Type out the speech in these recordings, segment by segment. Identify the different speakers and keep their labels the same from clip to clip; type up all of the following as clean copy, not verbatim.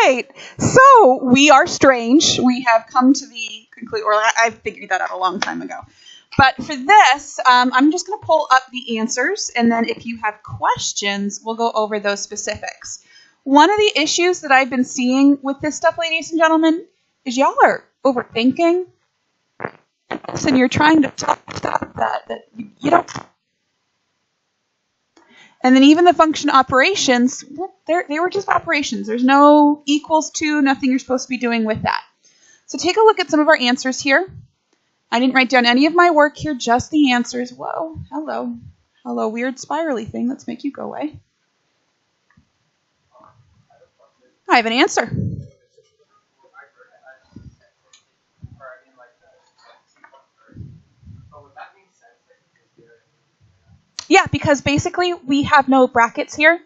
Speaker 1: right. So we are strange. We have come to the conclusion, or I figured that out a long time ago. But for this, I'm just going to pull up the answers, and then if you have questions, we'll go over those specifics. One of the issues that I've been seeing with this stuff, ladies and gentlemen, is y'all are overthinking, and you're trying to talk stuff that you don't. And then even the function operations, they were just operations. There's no equals to, nothing you're supposed to be doing with that. So take a look at some of our answers here. I didn't write down any of my work here, just the answers. Whoa, hello. Hello, weird spirally thing. Let's make you go away. I have an answer. Yeah, because basically we have no brackets here.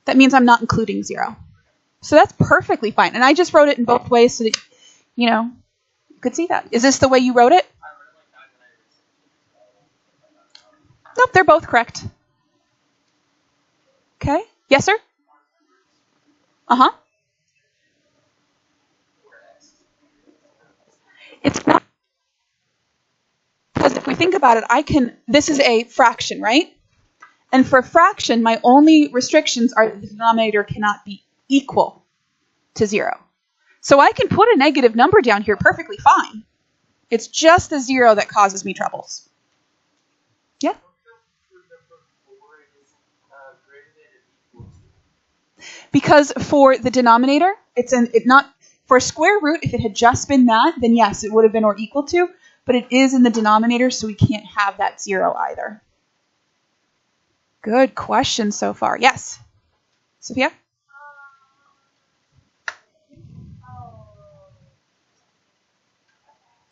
Speaker 1: That means I'm not including 0. So that's perfectly fine. And I just wrote it in both ways so that, you could see that. Is this the way you wrote it? Nope, they're both correct. Okay. Yes, sir? Uh-huh. It's not. Because if we think about it, this is a fraction, right? And for a fraction, my only restrictions are that the denominator cannot be equal to 0. So I can put a negative number down here perfectly fine. It's just the 0 that causes me troubles. Yeah? Because for the denominator, for a square root, if it had just been that, then yes, it would have been or equal to, but it is in the denominator, so we can't have that 0 either. Good question so far. Yes? Sophia?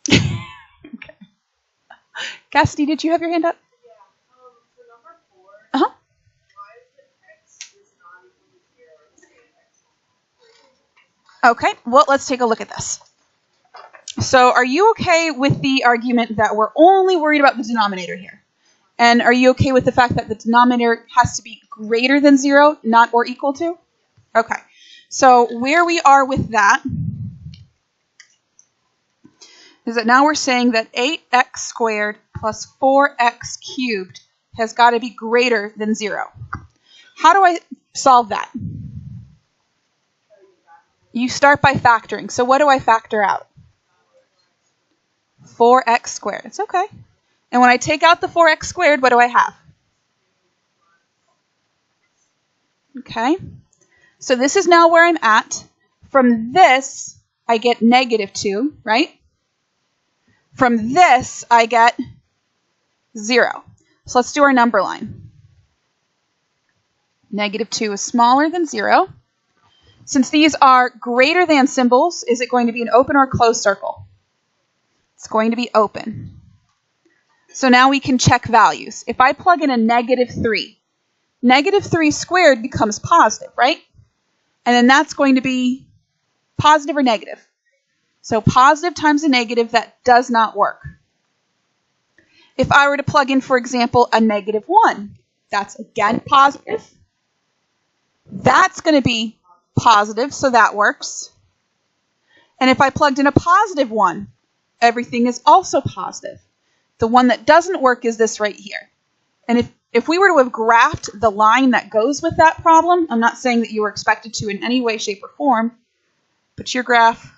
Speaker 1: Okay. Cassidy, did you have your hand up?
Speaker 2: Yeah. For number 4,
Speaker 1: uh-huh.
Speaker 2: why is it x is not equal to 0?
Speaker 1: Okay, well, let's take a look at this. So are you okay with the argument that we're only worried about the denominator here? And are you okay with the fact that the denominator has to be greater than 0, not or equal to? Okay, so where we are with that is that now we're saying that 8x squared plus 4x cubed has got to be greater than 0. How do I solve that? You start by factoring. So what do I factor out? 4x squared. It's okay. And when I take out the 4x squared, what do I have? Okay. So this is now where I'm at. From this, I get -2, right? From this, I get 0. So let's do our number line. -2 is smaller than 0. Since these are greater than symbols, is it going to be an open or a closed circle? It's going to be open. So now we can check values. If I plug in a -3, -3 squared becomes positive, right? And then that's going to be positive or negative. So positive times a negative, that does not work. If I were to plug in, for example, a -1, that's again positive. That's going to be positive, so that works. And if I plugged in a +1, everything is also positive. The one that doesn't work is this right here. And if we were to have graphed the line that goes with that problem, I'm not saying that you were expected to in any way, shape, or form, but your graph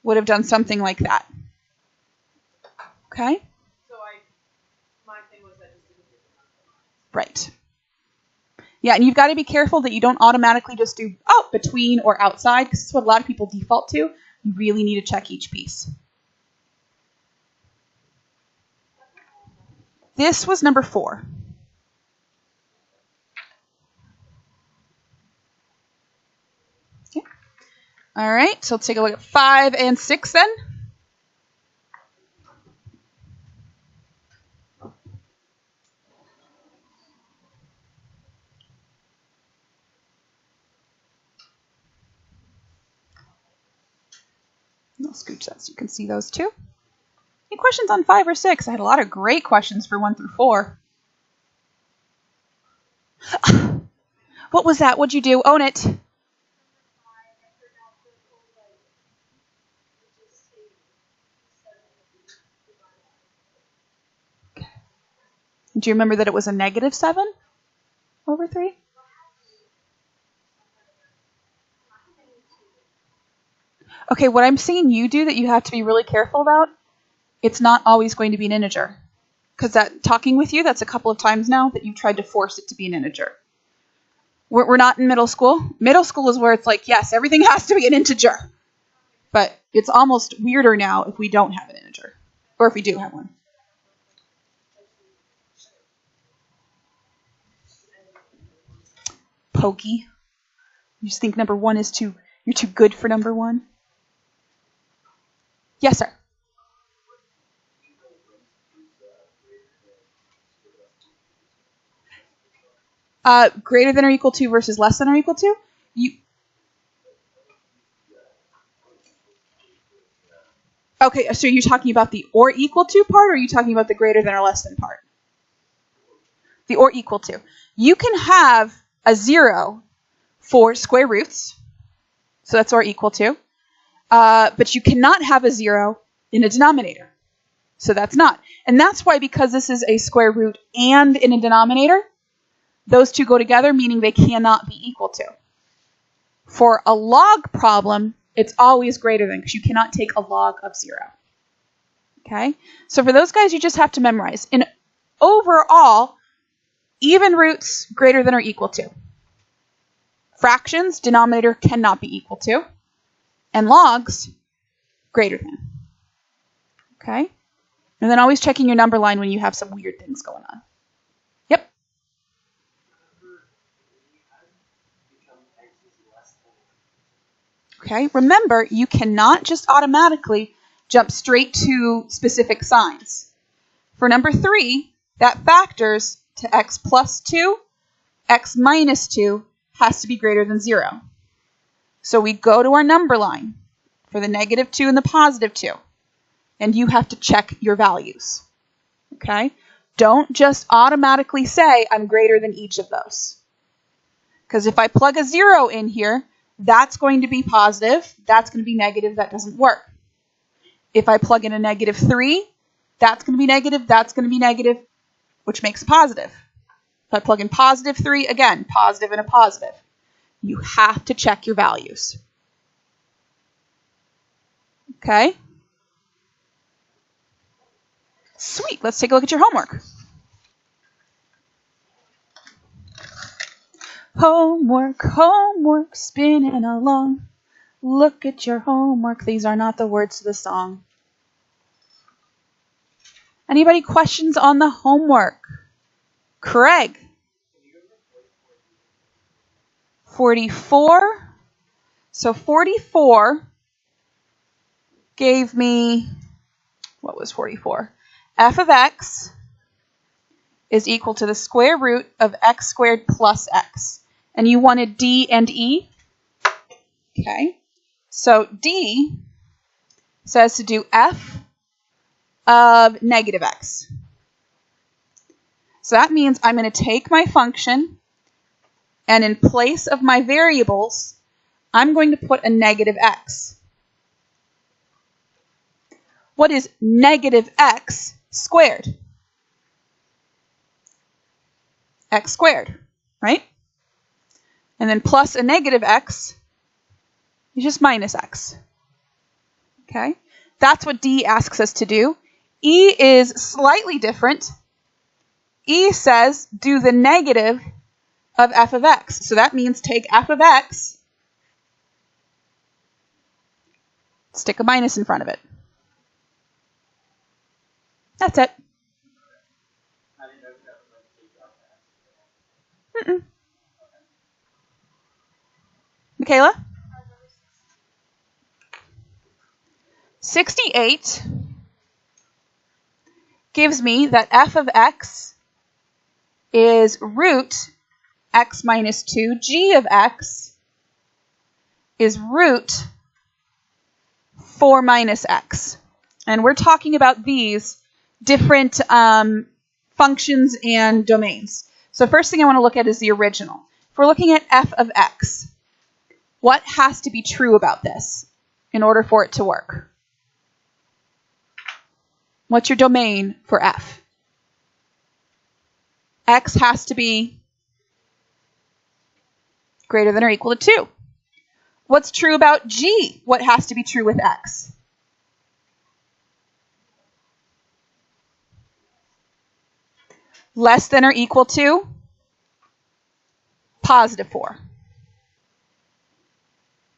Speaker 1: would have done something like that. Okay?
Speaker 2: So my thing was that just didn't get the number.
Speaker 1: Right. Yeah, and you've got to be careful that you don't automatically just do between or outside, because that's what a lot of people default to. You really need to check each piece. This was number 4. Okay. All right, so let's take a look at 5 and 6 then. I'll scooch that so you can see those too. Any questions on 5 or 6? I had a lot of great questions for 1 through 4. What was that? What'd you do? Own it. Do you remember that it was a negative 7 over 3? Okay, what I'm seeing you do that you have to be really careful about, it's not always going to be an integer. Because talking with you, that's a couple of times now that you've tried to force it to be an integer. We're not in middle school. Middle school is where it's like, yes, everything has to be an integer. But it's almost weirder now if we don't have an integer. Or if we do have one. Pokey. You just think number 1 is you're too good for number 1? Yes, sir. Greater than or equal to versus less than or equal to? Okay, so you're talking about the or equal to part, or are you talking about the greater than or less than part? The or equal to. You can have a 0 for square roots, so that's or equal to, but you cannot have a 0 in a denominator, so that's not. And that's why, because this is a square root and in a denominator, those two go together, meaning they cannot be equal to. For a log problem, it's always greater than, because you cannot take a log of 0. Okay? So for those guys, you just have to memorize. In overall, even roots greater than or equal to. Fractions, denominator cannot be equal to. And logs, greater than. Okay? And then always checking your number line when you have some weird things going on. Yep. Okay, remember, you cannot just automatically jump straight to specific signs. For number 3, that factors to x plus 2, x minus 2 has to be greater than 0. So we go to our number line for the negative 2 and the positive 2, and you have to check your values. Okay? Don't just automatically say, I'm greater than each of those. Because if I plug a 0 in here, that's going to be positive, that's going to be negative, that doesn't work. If I plug in a negative 3, that's going to be negative, that's going to be negative, which makes a positive. If I plug in positive 3, again, positive and a positive. You have to check your values. Okay? Sweet, let's take a look at your homework. Homework, homework, spinning along. Look at your homework. These are not the words to the song. Anybody questions on the homework? Craig. 44. So 44 gave me, what was 44? F of x is equal to the square root of x squared plus x. And you wanted D and E? Okay. So D says to do f of negative x. So that means I'm going to take my function, and in place of my variables, I'm going to put a negative x. What is negative x squared? X squared, right? And then plus a negative x is just minus x. Okay? That's what D asks us to do. E is slightly different. E says do the negative of f of x. So that means take f of x, stick a minus in front of it. That's it. Mm-mm. Michaela? 68 gives me that f of x is root x minus 2. G of x is root 4 minus x. And we're talking about these different functions and domains. So first thing I want to look at is the original. If we're looking at f of x, what has to be true about this in order for it to work? What's your domain for f? x has to be greater than or equal to 2. What's true about g? What has to be true with x? Less than or equal to positive 4.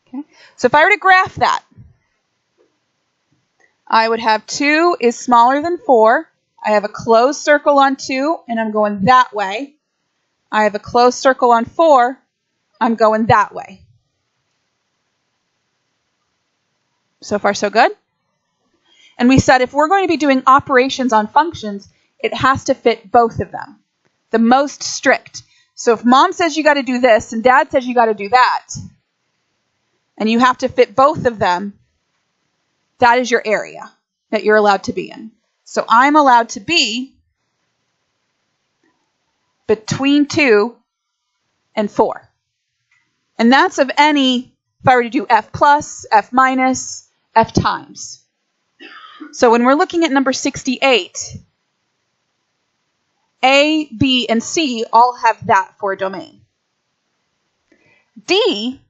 Speaker 1: Okay. So if I were to graph that, I would have 2 is smaller than 4. I have a closed circle on 2, and I'm going that way. I have a closed circle on 4. I'm going that way. So far, so good? And we said if we're going to be doing operations on functions, it has to fit both of them. The most strict. So if mom says you got to do this and dad says you got to do that, and you have to fit both of them, that is your area that you're allowed to be in. So I'm allowed to be between 2 and 4. And that's of any, if I were to do f plus, f minus, f times. So when we're looking at number 68, A, B, and C all have that for a domain. D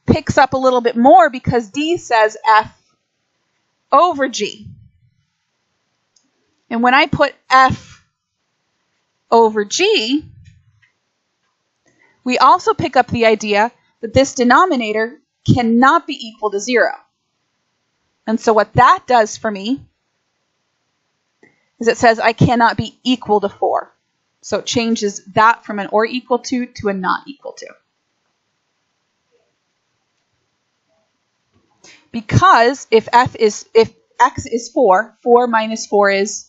Speaker 1: picks up a little bit more because D says f over G. And when I put f over G, we also pick up the idea that this denominator cannot be equal to 0. And so what that does for me is it says I cannot be equal to 4. So it changes that from an or equal to a not equal to. Because if x is 4, 4 minus 4 is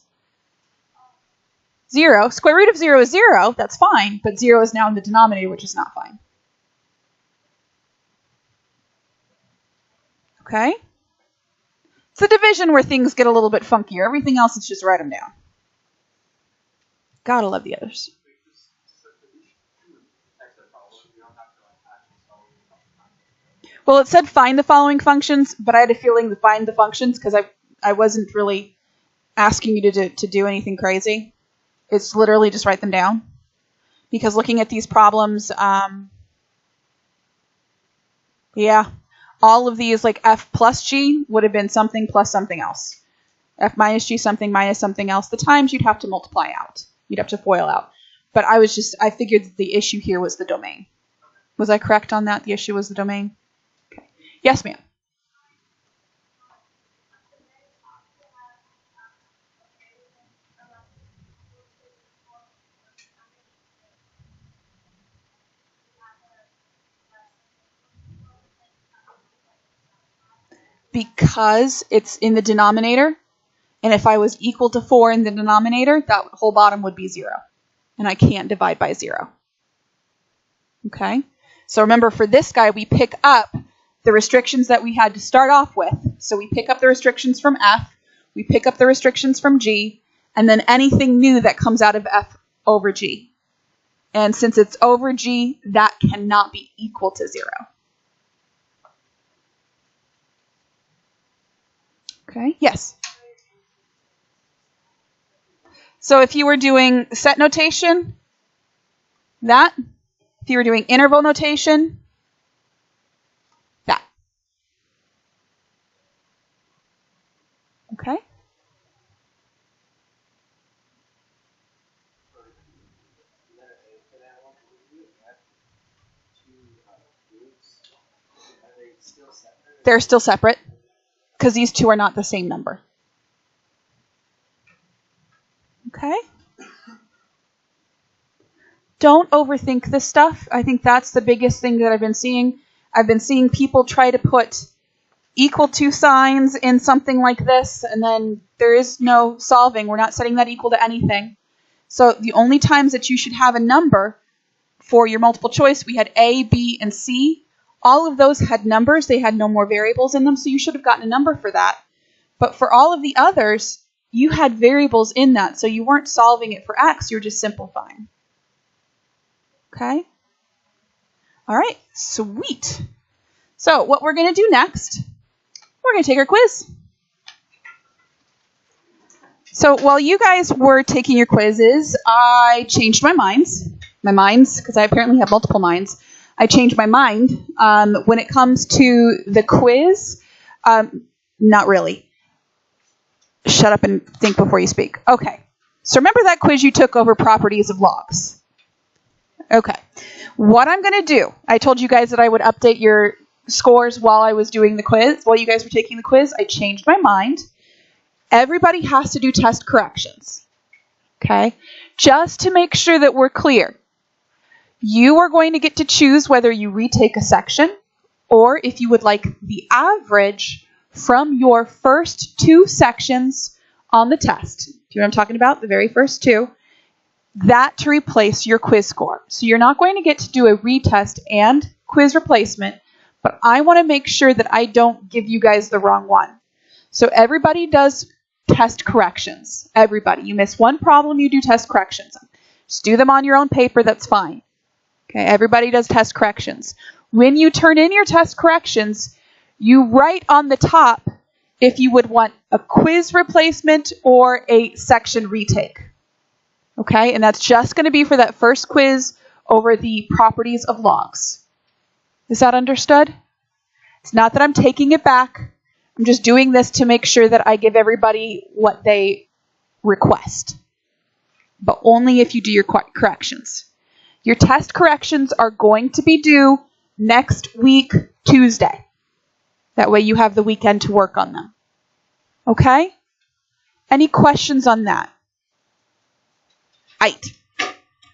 Speaker 1: 0. Square root of 0 is 0. That's fine. But 0 is now in the denominator, which is not fine. Okay? It's the division where things get a little bit funkier. Everything else is just write them down. Gotta love the others. Well, it said find the following functions, but I had a feeling to find the functions because I wasn't really asking you to do anything crazy. It's literally just write them down. Because looking at these problems, yeah, all of these, like f plus g, would have been something plus something else. F minus g, something minus something else. The times you'd have to multiply out. You'd have to FOIL out. But I figured that the issue here was the domain. Was I correct on that? The issue was the domain? Okay. Yes, ma'am. Because it's in the denominator, and if I was equal to 4 in the denominator, that whole bottom would be 0. And I can't divide by 0. Okay? So remember, for this guy, we pick up the restrictions that we had to start off with. So we pick up the restrictions from F, we pick up the restrictions from G, and then anything new that comes out of F over G. And since it's over G, that cannot be equal to 0. Okay, yes. So if you were doing set notation, that. If you were doing interval notation, that. Okay? They're still separate because these two are not the same number. Okay? Don't overthink this stuff. I think that's the biggest thing that I've been seeing. I've been seeing people try to put equal to signs in something like this, and then there is no solving. We're not setting that equal to anything. So the only times that you should have a number for your multiple choice, we had A, B, and C. All of those had numbers. They had no more variables in them, so you should have gotten a number for that. But for all of the others, you had variables in that, so you weren't solving it for X, you're just simplifying. Okay? All right, sweet. So what we're going to do next, we're going to take our quiz. So while you guys were taking your quizzes, I changed my minds, because I apparently have multiple minds. I changed my mind when it comes to the quiz. Not really. Shut up and think before you speak. Okay. So remember that quiz you took over properties of logs? Okay. What I'm going to do, I told you guys that I would update your scores while I was doing the quiz, while you guys were taking the quiz. I changed my mind. Everybody has to do test corrections. Okay? Just to make sure that we're clear. You are going to get to choose whether you retake a section or if you would like the average from your first 2 sections on the test. Do you know what I'm talking about? The very first 2. That to replace your quiz score. So you're not going to get to do a retest and quiz replacement, but I want to make sure that I don't give you guys the wrong one. So everybody does test corrections. Everybody. You miss one problem, you do test corrections. Just do them on your own paper, that's fine. Okay, everybody does test corrections. When you turn in your test corrections, you write on the top if you would want a quiz replacement or a section retake. Okay, and that's just going to be for that first quiz over the properties of logs. Is that understood? It's not that I'm taking it back. I'm just doing this to make sure that I give everybody what they request. But only if you do your corrections. Your test corrections are going to be due next week, Tuesday. That way you have the weekend to work on them. Okay? Any questions on that? Right.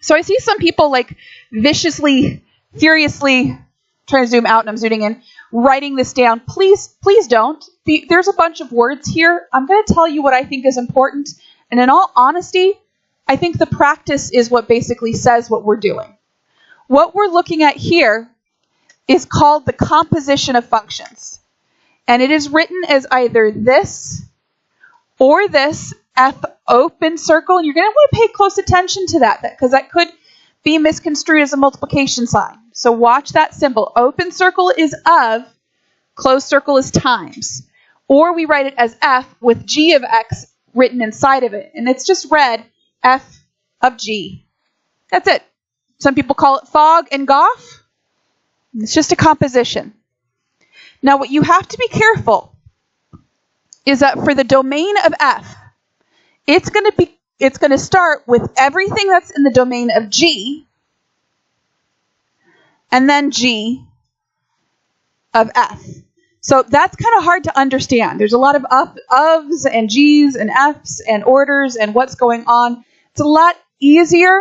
Speaker 1: So I see some people like viciously, furiously, trying to zoom out and I'm zooming in, writing this down. Please don't. There's a bunch of words here. I'm going to tell you what I think is important. And in all honesty, I think the practice is what basically says what we're doing. What we're looking at here is called the composition of functions. And it is written as either this or this, F open circle. And you're going to want to pay close attention to that because that could be misconstrued as a multiplication sign. So watch that symbol. Open circle is of, closed circle is times. Or we write it as F with G of X written inside of it. And it's just read F of G. That's it. Some people call it fog and Goff. It's just a composition. Now what you have to be careful is that for the domain of F, it's going to start with everything that's in the domain of G and then G of F. So that's kind of hard to understand. There's a lot of ofs and Gs and Fs and orders and what's going on. It's a lot easier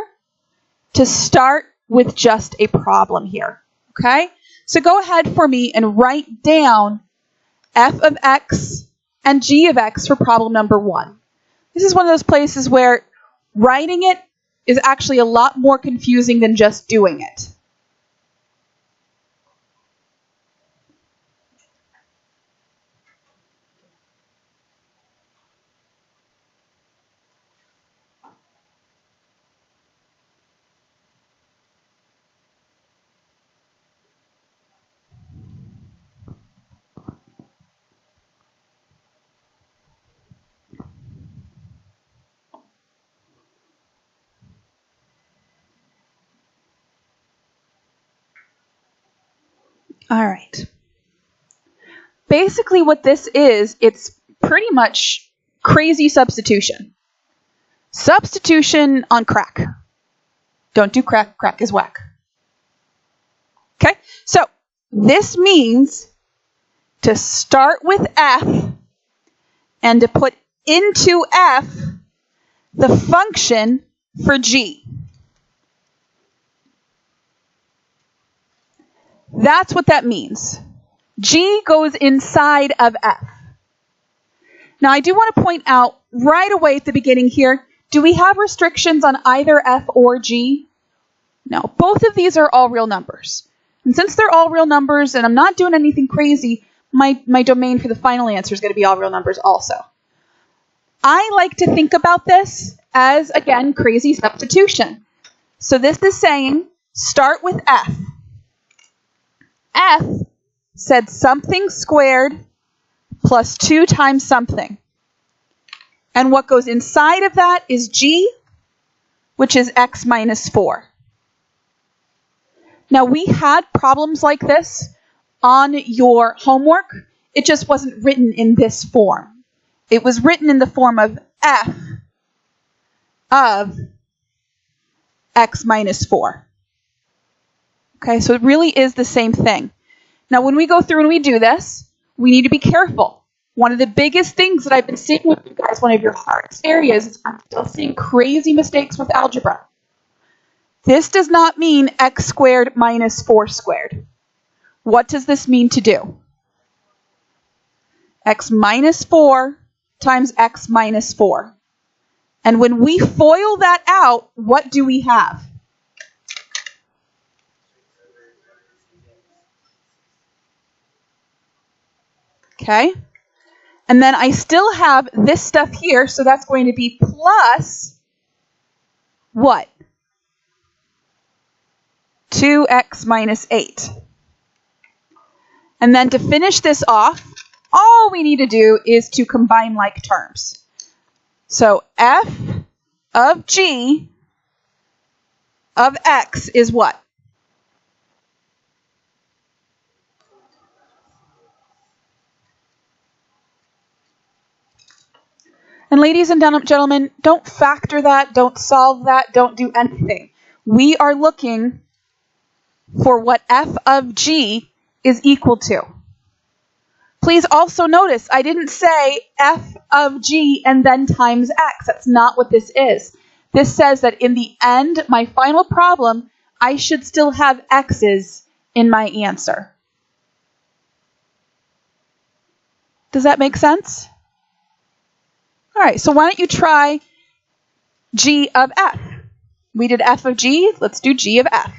Speaker 1: to start with just a problem here. Okay? So go ahead for me and write down F of X and G of X for problem number 1. This is one of those places where writing it is actually a lot more confusing than just doing it. All right. Basically what this is, it's pretty much crazy substitution. Substitution on crack. Don't do crack. Crack is whack. Okay? So this means to start with F and to put into F the function for G. That's what that means. G goes inside of F. Now, I do want to point out right away at the beginning here, do we have restrictions on either F or G? No, both of these are all real numbers. And since they're all real numbers and I'm not doing anything crazy, my domain for the final answer is going to be all real numbers also. I like to think about this as, again, crazy substitution. So this is saying start with F. F said something squared plus 2 times something. And what goes inside of that is g, which is x minus 4. Now, we had problems like this on your homework. It just wasn't written in this form. It was written in the form of f of x minus 4. Okay, so it really is the same thing. Now, when we go through and we do this, we need to be careful. One of the biggest things that I've been seeing with you guys, one of your hardest areas, is I'm still seeing crazy mistakes with algebra. This does not mean x squared minus 4 squared. What does this mean to do? X minus 4 times x minus 4. And when we FOIL that out, what do we have? Okay? And then I still have this stuff here, so that's going to be plus what? 2x minus 8. And then to finish this off, all we need to do is to combine like terms. So f of g of x is what? And ladies and gentlemen, don't factor that, don't solve that, don't do anything. We are looking for what f of g is equal to. Please also notice I didn't say f of g and then times x. That's not what this is. This says that in the end, my final problem, I should still have x's in my answer. Does that make sense? All right, so why don't you try g of f? We did f of g, let's do g of f.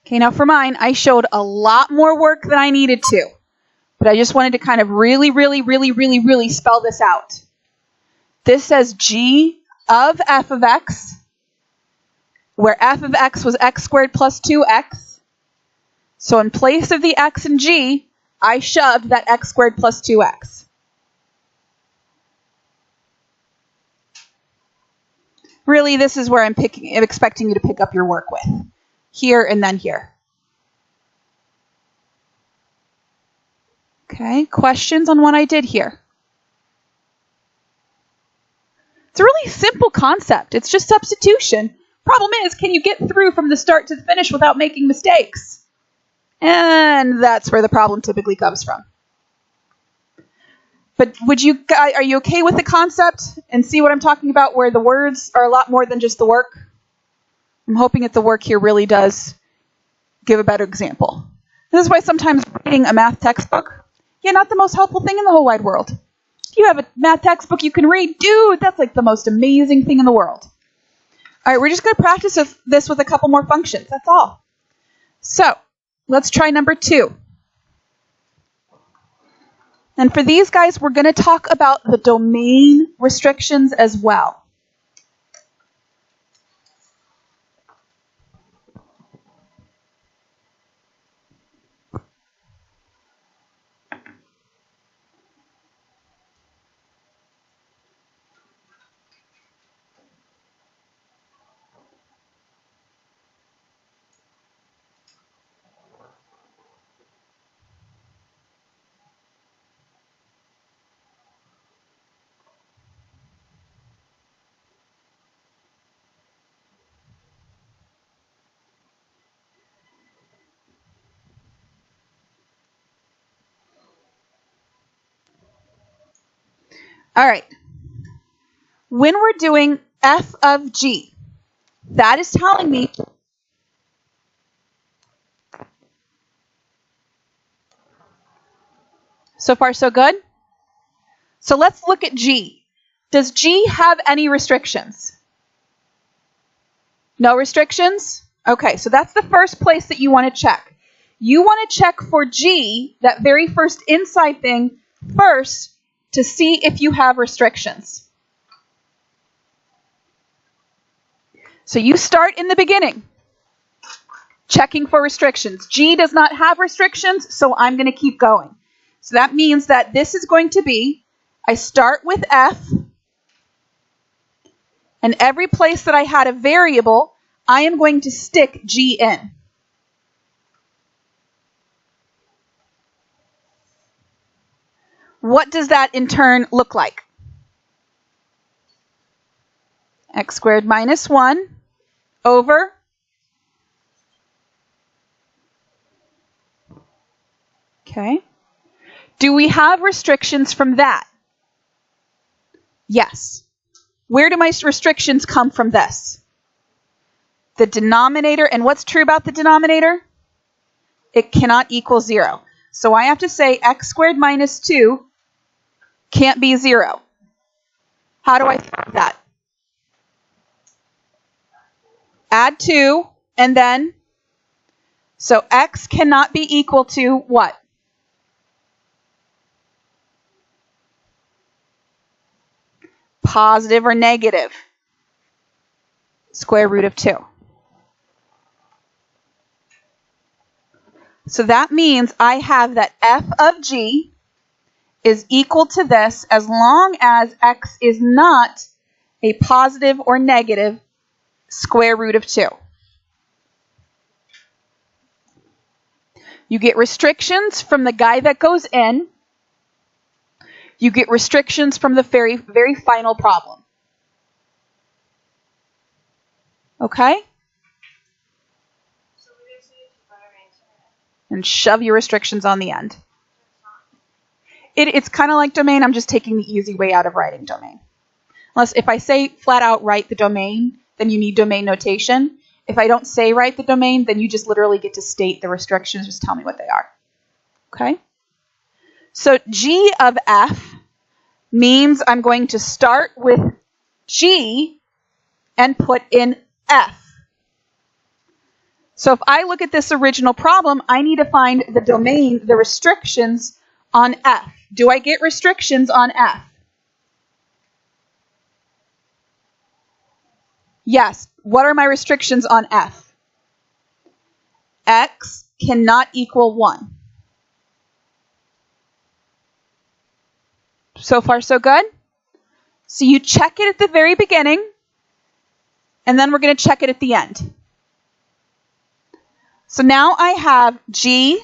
Speaker 1: Okay, now for mine, I showed a lot more work than I needed to, but I just wanted to kind of really spell this out. This says g of f of x, where f of x was x squared plus 2x. So in place of the x and g, I shoved that x squared plus 2x. Really, this is where I'm expecting you to pick up your work with. Here and then here. Okay, questions on what I did here? It's a really simple concept. It's just substitution. Problem is, can you get through from the start to the finish without making mistakes? And that's where the problem typically comes from. But are you okay with the concept and see what I'm talking about, where the words are a lot more than just the work? I'm hoping that the work here really does give a better example. This is why sometimes reading a math textbook, not the most helpful thing in the whole wide world. If you have a math textbook you can read, dude, that's like the most amazing thing in the world. All right, we're just going to practice this with a couple more functions. That's all. So let's try number 2. And for these guys, we're going to talk about the domain restrictions as well. All right. When we're doing f of g, That is telling me so far so good? So let's look at G. Does G have any restrictions? No restrictions? Okay, so that's the first place that you want to check. You want to check for G, that very first inside thing, first to see if you have restrictions. So you start in the beginning, checking for restrictions. G does not have restrictions, so I'm going to keep going. So that means that this is going to be, I start with F, and every place that I had a variable, I am going to stick G in. What does that in turn look like? X squared minus 1 over okay. Do we have restrictions from that? Yes. Where do my restrictions come from this? The denominator, and what's true about the denominator? It cannot equal 0. So I have to say x squared minus 2 can't be 0. How do I solve that? Add 2, and then, so x cannot be equal to what? Positive or negative? Square root of 2. So that means I have that f of g is equal to this as long as x is not a positive or negative square root of 2. You get restrictions from the guy that goes in. You get restrictions from the very, very final problem. Okay?
Speaker 2: So we basically just put our answer
Speaker 1: And shove your restrictions on the end. It's kind of like domain. I'm just taking the easy way out of writing domain. Unless if I say flat out write the domain, then you need domain notation. If I don't say write the domain, then you just literally get to state the restrictions. Just tell me what they are. Okay? So G of F means I'm going to start with G and put in F. So if I look at this original problem, I need to find the domain, the restrictions on F. Do I get restrictions on F? Yes. What are my restrictions on F? X cannot equal 1. So far, so good? So you check it at the very beginning, and then we're going to check it at the end. So now I have G,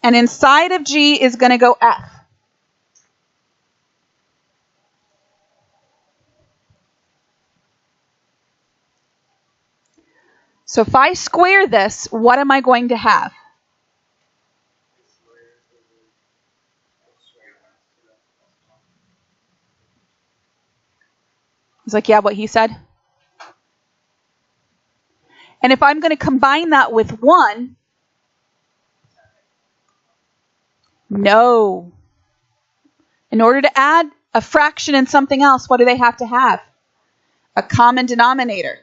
Speaker 1: and inside of G is going to go F. So if I square this, what am I going to have? He's like, yeah, what he said. And if I'm going to combine that with 1, no. In order to add a fraction and something else, what do they have to have? A common denominator.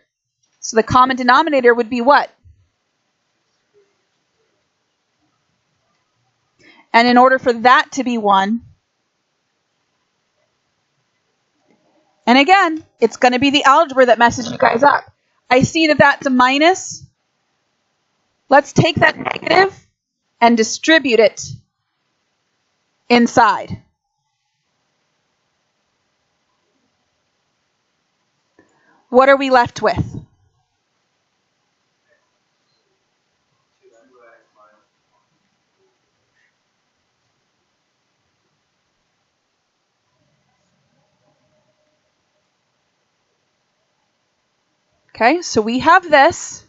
Speaker 1: So the common denominator would be what? And in order for that to be 1, and again, it's going to be the algebra that messes you guys up. I see that that's a minus. Let's take that negative and distribute it inside. What are we left with? Okay, so we have this.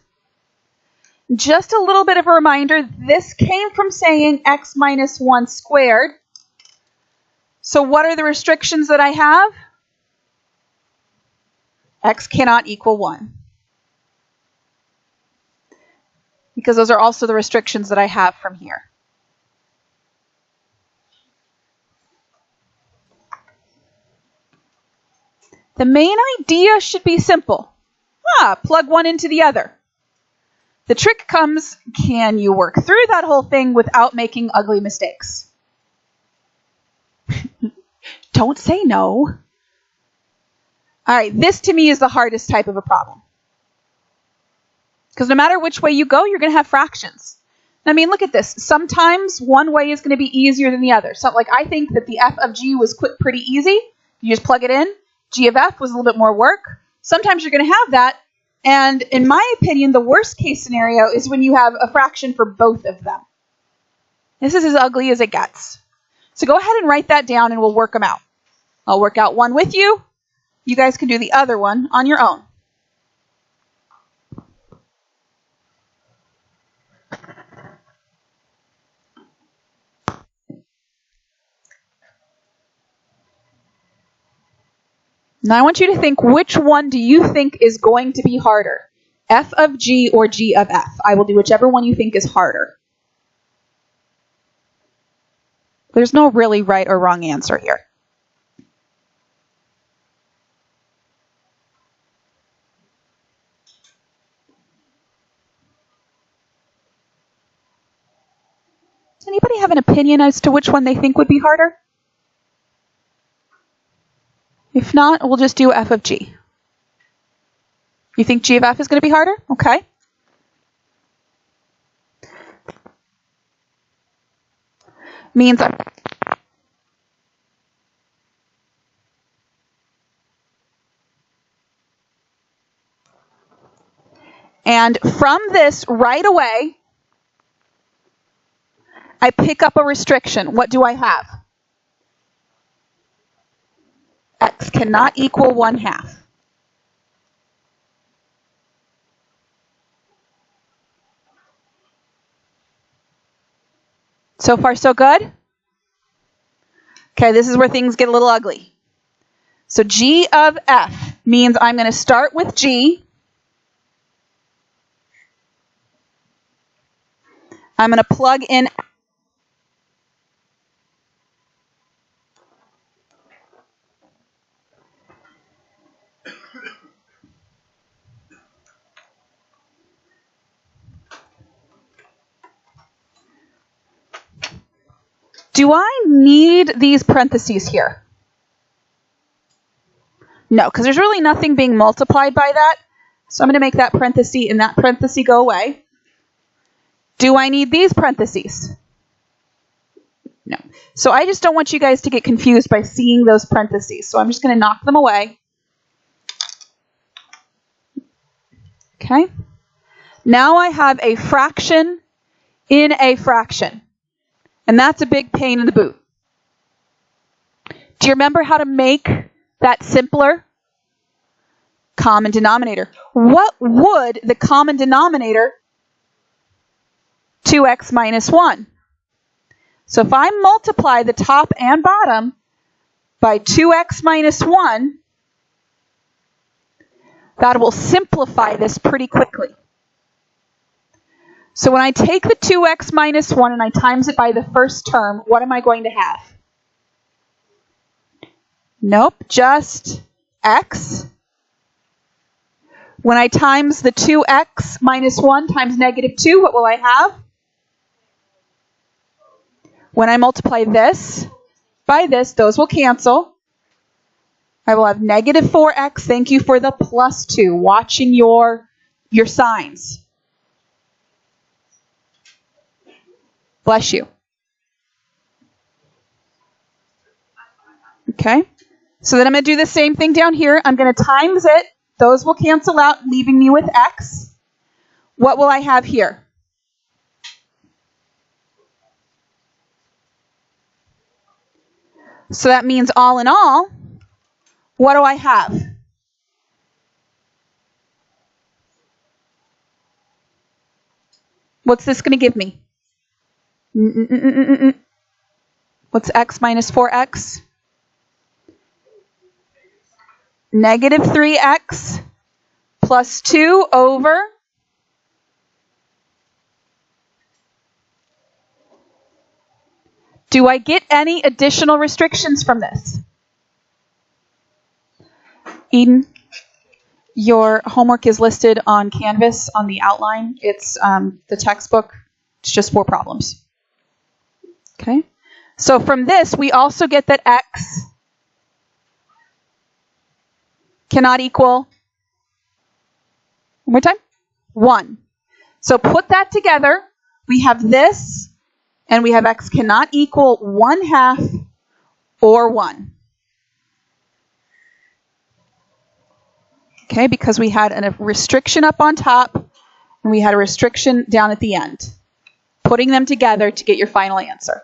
Speaker 1: Just a little bit of a reminder, this came from saying x minus 1 squared. So what are the restrictions that I have? X cannot equal 1. Because those are also the restrictions that I have from here. The main idea should be simple. Plug one into the other. The trick comes, can you work through that whole thing without making ugly mistakes? Don't say no. All right, this to me is the hardest type of a problem. Because no matter which way you go, you're going to have fractions. I mean, look at this. Sometimes one way is going to be easier than the other. So, like, I think that the f of g was pretty easy. You just plug it in. G of f was a little bit more work. Sometimes you're going to have that. And in my opinion, the worst case scenario is when you have a fraction for both of them. This is as ugly as it gets. So go ahead and write that down and we'll work them out. I'll work out one with you. You guys can do the other one on your own. Now I want you to think, which one do you think is going to be harder? F of g or g of f? I will do whichever one you think is harder. There's no really right or wrong answer here. Does anybody have an opinion as to which one they think would be harder? If not, we'll just do f of g. You think g of f is going to be harder? Okay. Means and from this right away, I pick up a restriction. What do I have? X cannot equal 1/2. So far, so good? Okay, this is where things get a little ugly. So g of f means I'm going to start with g. I'm going to plug in. Do I need these parentheses here? No, because there's really nothing being multiplied by that. So I'm going to make that parenthesis and that parenthesis go away. Do I need these parentheses? No. So I just don't want you guys to get confused by seeing those parentheses. So I'm just going to knock them away. Okay. Now I have a fraction in a fraction. And that's a big pain in the boot. Do you remember how to make that simpler? Common denominator. What would the common denominator 2x minus 1? So if I multiply the top and bottom by 2x minus 1, that will simplify this pretty quickly. So when I take the 2x minus 1 and I times it by the first term, what am I going to have? Nope, just x. When I times the 2x minus 1 times negative 2, what will I have? When I multiply this by this, those will cancel. I will have negative 4x. Thank you for the plus 2, watching your signs. Bless you. Okay, so then I'm going to do the same thing down here. I'm going to times it. Those will cancel out, leaving me with x. What will I have here? So that means all in all, what do I have? What's this going to give me? What's x minus 4x? negative 3x plus 2 over do I get any additional restrictions from this? Eden, your homework is listed on Canvas on the outline. It's the textbook. It's just 4 problems. Okay? So from this, we also get that x cannot equal, one more time, 1. So put that together. We have this, and we have x cannot equal 1/2 or 1. Okay, because we had a restriction up on top, and we had a restriction down at the end. Putting them together to get your final answer.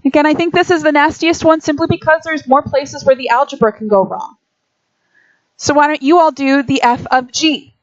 Speaker 1: Again, I think this is the nastiest one simply because there's more places where the algebra can go wrong. So why don't you all do the f of g?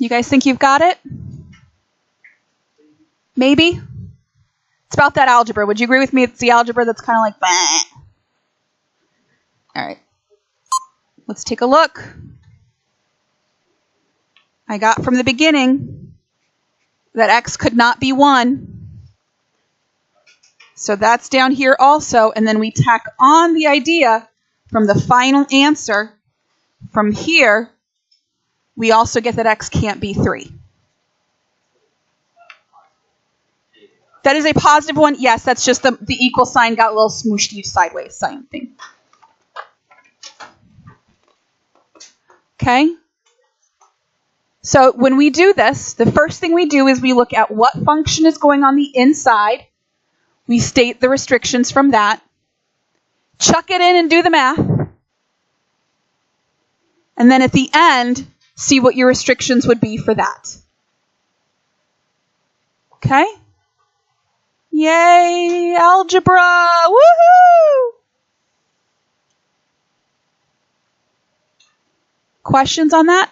Speaker 1: You guys think you've got it? Maybe? It's about that algebra. Would you agree with me? It's the algebra that's kind of like, bah. All right. Let's take a look. I got from the beginning that x could not be 1. So that's down here also. And then we tack on the idea from the final answer from here. We also get that x can't be 3. That is a positive one. Yes, that's just the equal sign got a little smooshed sideways sign thing. Okay? So when we do this, the first thing we do is we look at what function is going on the inside. We state the restrictions from that. Chuck it in and do the math. And then at the end, see what your restrictions would be for that. Okay? Yay, algebra! Woohoo! Questions on that?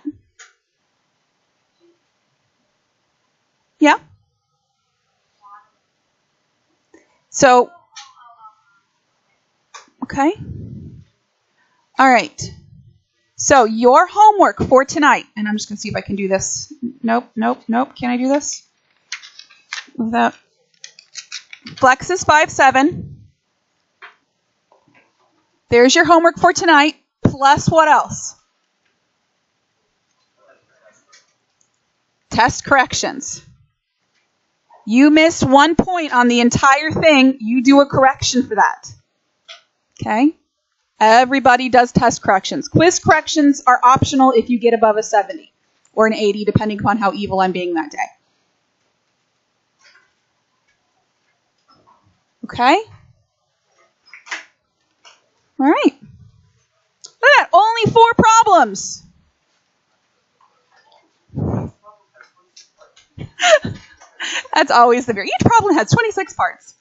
Speaker 1: Yeah? So, okay. All right. So your homework for tonight, and I'm just going to see if I can do this. Nope. Can I do this? Without Flex is 5-7. There's your homework for tonight. plus what else? Test corrections. You missed 1 point on the entire thing, you do a correction for that. Okay? Everybody does test corrections. Quiz corrections are optional if you get above a 70 or an 80, depending upon how evil I'm being that day. Okay? All right. Look at that, only 4 problems. That's always the fear. Each problem has 26 parts.